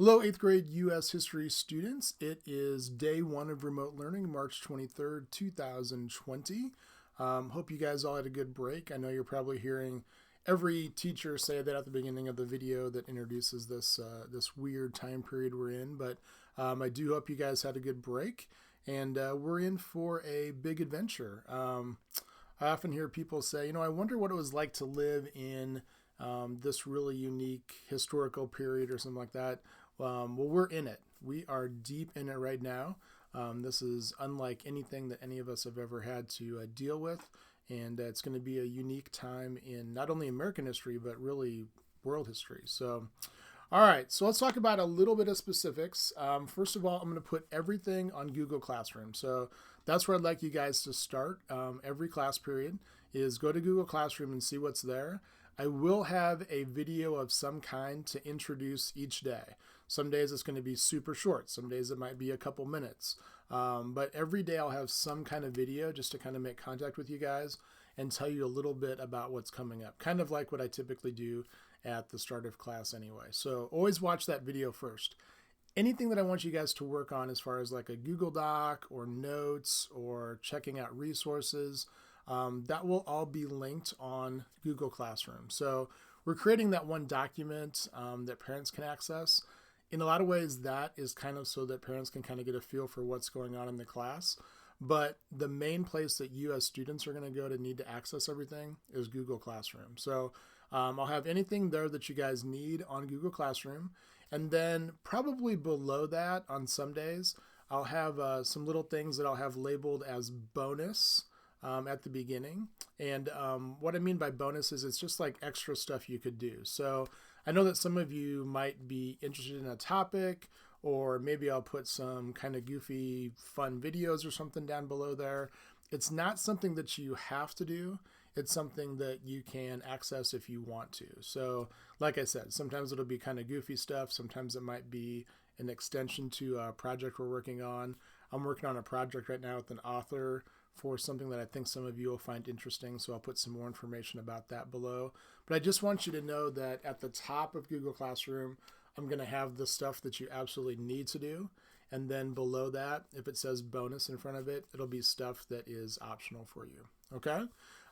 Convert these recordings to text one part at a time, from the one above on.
Hello, 8th grade U.S. history students. It is day one of remote learning, March 23rd, 2020. Hope you guys all had a good break. I know you're probably hearing every teacher say that at the beginning of the video that introduces this weird time period we're in, but I do hope you guys had a good break, and we're in for a big adventure. I often hear people say, I wonder what it was like to live in this really unique historical period or something like that. Well, we're in it. We are deep in it right now. This is unlike anything that any of us have ever had to deal with, and it's going to be a unique time in not only American history, but really world history. So, all right, so let's talk about a little bit of specifics. First of all, I'm going to put everything on Google Classroom. So that's where I'd like you guys to start. Every class period is go to Google Classroom and see what's there. I will have a video of some kind to introduce each day. Some days it's going to be super short. Some days it might be a couple minutes. But every day I'll have some kind of video just to kind of make contact with you guys and tell you a little bit about what's coming up. Kind of like what I typically do at the start of class anyway. So always watch that video first. Anything that I want you guys to work on as far as like a Google Doc or notes or checking out resources, that will all be linked on Google Classroom. So we're creating that one document that parents can access. In a lot of ways, that is kind of so that parents can kind of get a feel for what's going on in the class. But the main place that you as students are going to go to need to access everything is Google Classroom. So I'll have anything there that you guys need on Google Classroom. And then probably below that on some days, I'll have some little things that I'll have labeled as bonus at the beginning. And what I mean by bonus is it's just like extra stuff you could do. So I know that some of you might be interested in a topic, or maybe I'll put some kind of goofy, fun videos or something down below there. It's not something that you have to do. It's something that you can access if you want to. So like I said, sometimes it'll be kind of goofy stuff. Sometimes it might be an extension to a project we're working on. I'm working on a project right now with an author for something that I think some of you will find interesting. So I'll put some more information about that below. But I just want you to know that at the top of Google Classroom, I'm going to have the stuff that you absolutely need to do. And then below that, if it says bonus in front of it, it'll be stuff that is optional for you. Okay?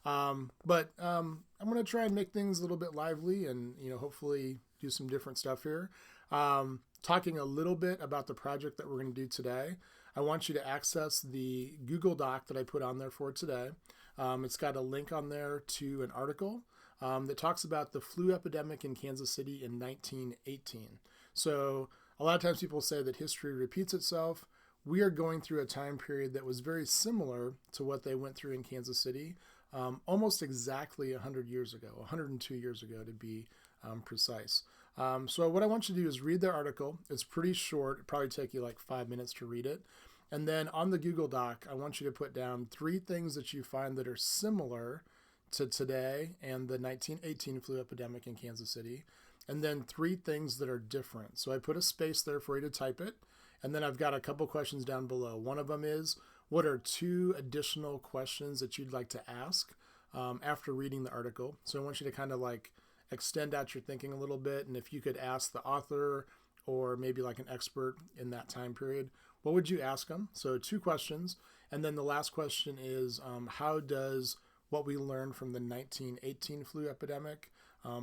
But I'm going to try and make things a little bit lively and, hopefully do some different stuff here. Talking a little bit about the project that we're going to do today. I want you to access the Google Doc that I put on there for today. It's got a link on there to an article that talks about the flu epidemic in Kansas City in 1918. So a lot of times people say that history repeats itself. We are going through a time period that was very similar to what they went through in Kansas City almost exactly 100 years ago, 102 years ago to be precise. So what I want you to do is read their article. It's pretty short. It'll probably take you like 5 minutes to read it. And then on the Google Doc, I want you to put down 3 things that you find that are similar to today and the 1918 flu epidemic in Kansas City, and then 3 things that are different. So I put a space there for you to type it, and then I've got a couple questions down below. One of them is, what are 2 additional questions that you'd like to ask after reading the article? So I want you to kind of like extend out your thinking a little bit, and if you could ask the author or maybe like an expert in that time period, what would you ask them? So 2 questions. And then the last question is, how does what we learned from the 1918 flu epidemic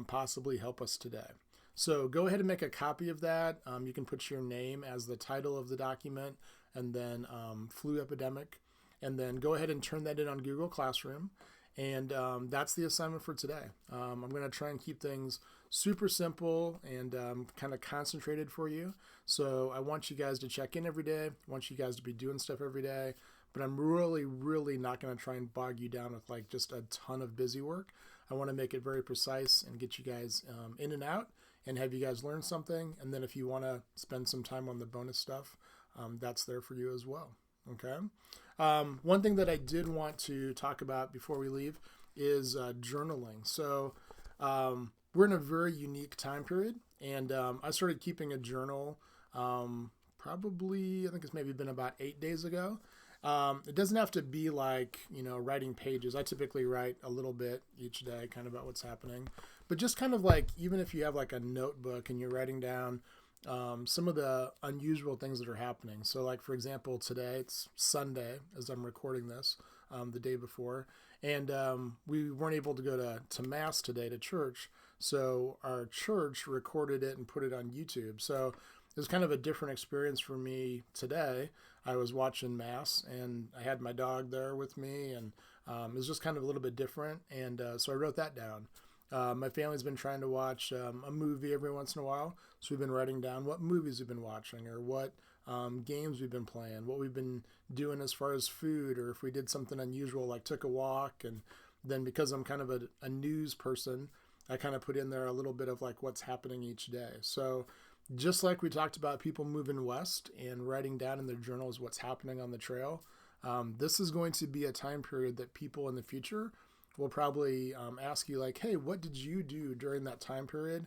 possibly help us today? So go ahead and make a copy of that. You can put your name as the title of the document and then flu epidemic. And then go ahead and turn that in on Google Classroom. And that's the assignment for today. I'm going to try and keep things super simple and kind of concentrated for you. So I want you guys to check in every day. I want you guys to be doing stuff every day. But I'm really, really not going to try and bog you down with like just a ton of busy work. I want to make it very precise and get you guys in and out and have you guys learn something. And then if you want to spend some time on the bonus stuff, that's there for you as well. Okay. One thing that I did want to talk about before we leave is journaling. So we're in a very unique time period, and I started keeping a journal probably, I think it's maybe been about 8 days ago. It doesn't have to be like, writing pages. I typically write a little bit each day kind of about what's happening, but just kind of like, even if you have like a notebook and you're writing down some of the unusual things that are happening. So, like, for example, today, it's Sunday as I'm recording this, the day before, and we weren't able to go to Mass today, to church. So our church recorded it and put it on YouTube. So it was kind of a different experience for me today. I was watching Mass, and I had my dog there with me, and it was just kind of a little bit different. And so I wrote that down. My family's been trying to watch a movie every once in a while, so we've been writing down what movies we've been watching, or what games we've been playing, what we've been doing as far as food, or if we did something unusual like took a walk. And then, because I'm kind of a news person, I kind of put in there a little bit of like what's happening each day. So just like we talked about people moving west and writing down in their journals what's happening on the trail, this is going to be a time period that people in the future will probably ask you, like, hey, what did you do during that time period,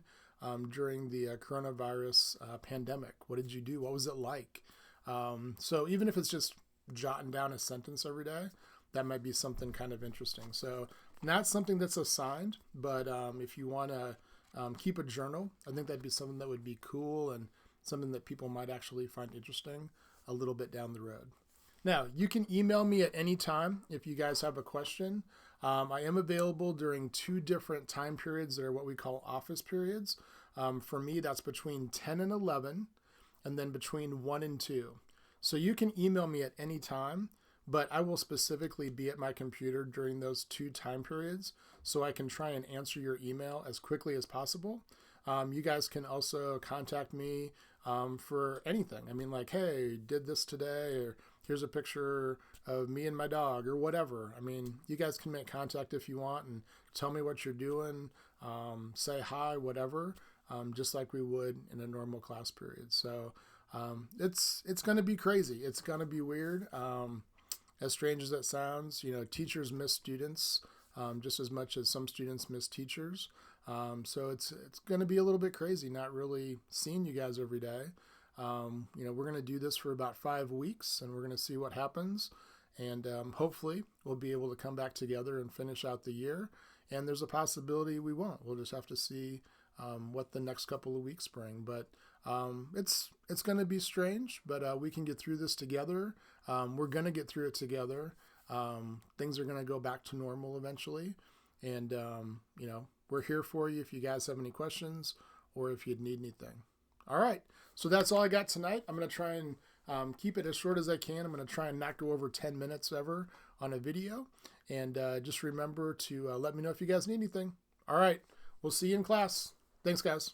during the coronavirus pandemic? What did you do? What was it like? So even if it's just jotting down a sentence every day, that might be something kind of interesting. So not something that's assigned, but if you want to keep a journal, I think that'd be something that would be cool and something that people might actually find interesting a little bit down the road. Now, you can email me at any time if you guys have a question. I am available during 2 different time periods that are what we call office periods. For me, that's between 10 and 11, and then between 1 and 2. So you can email me at any time, but I will specifically be at my computer during those 2 time periods, so I can try and answer your email as quickly as possible. You guys can also contact me for anything. I mean, like, hey, did this today, or here's a picture of me and my dog, or whatever. I mean, you guys can make contact if you want and tell me what you're doing, say hi, whatever, just like we would in a normal class period. So it's going to be crazy. It's going to be weird. As strange as that sounds, teachers miss students just as much as some students miss teachers. So it's going to be a little bit crazy, not really seeing you guys every day. We're going to do this for about 5 weeks, and we're going to see what happens. And hopefully we'll be able to come back together and finish out the year. And there's a possibility we won't. We'll just have to see what the next couple of weeks bring. But it's going to be strange, but we can get through this together. We're going to get through it together. Things are going to go back to normal eventually. And, we're here for you if you guys have any questions or if you'd need anything. All right. So that's all I got tonight. I'm going to try and keep it as short as I can. I'm going to try and not go over 10 minutes ever on a video. And just remember to let me know if you guys need anything. All right. We'll see you in class. Thanks, guys.